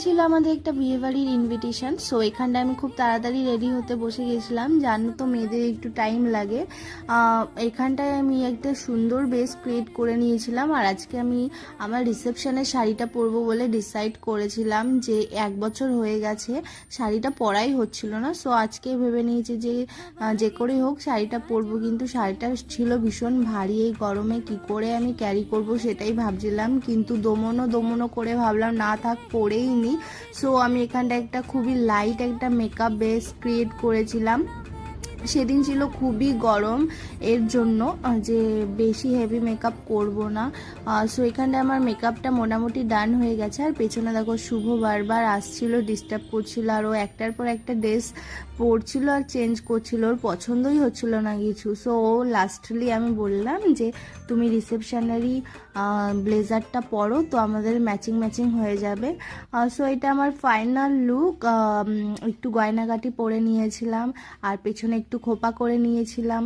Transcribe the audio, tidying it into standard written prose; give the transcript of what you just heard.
ছিল আমাদের একটা বিয়ে বাড়ির ইনভিটেশন। সো এখানটায় আমি খুব তাড়াতাড়ি রেডি হতে বসে গেছিলাম, জানো তো মেয়েদের একটু টাইম লাগে। এখানটায় আমি একটা সুন্দর বেস ক্রিয়েট করে নিয়েছিলাম, আর আজকে আমি আমার রিসেপশনের শাড়িটা পরবো বলে ডিসাইড করেছিলাম। যে 1 বছর হয়ে গেছে শাড়িটা পরাই হচ্ছিল না, সো আজকে ভেবে নিয়েছি যে যে করেই হোক শাড়িটা পরবো। কিন্তু শাড়িটা ছিল ভীষণ ভারী, এই গরমে কি করে আমি ক্যারি করব সেটাই ভাবছিলাম, কিন্তু দমনো দমনো করে ভাবলাম না থাক পরেই নি। সো আমি এখানটা একটা খুবই লাইট একটা মেকআপ বেস ক্রিয়েট করেছিলাম। সেদিন ছিল খুবই গরম, এর জন্য যে বেশি হেভি মেকআপ করব না। সো এখানটা আমার মেকআপটা মোটামুটি ডান হয়ে গেছে। আর পেছনে দেখো শুভ বারবার আসছিল, ডিস্টার্ব করছিল, আর ও একটার পর একটা ড্রেস পরছিল আর চেঞ্জ করছিল, ওর পছন্দই হচ্ছিল না কিছু। সো ও লাস্টলি আমি বললাম যে তুমি রিসেপশনারি ব্লেজারটা পরো, তো আমাদের ম্যাচিং ম্যাচিং হয়ে যাবে। সো এটা আমার ফাইনাল লুক। একটু গয়নাগাটি পরে নিয়েছিলাম আর পেছনে একটু খোপা করে নিয়েছিলাম।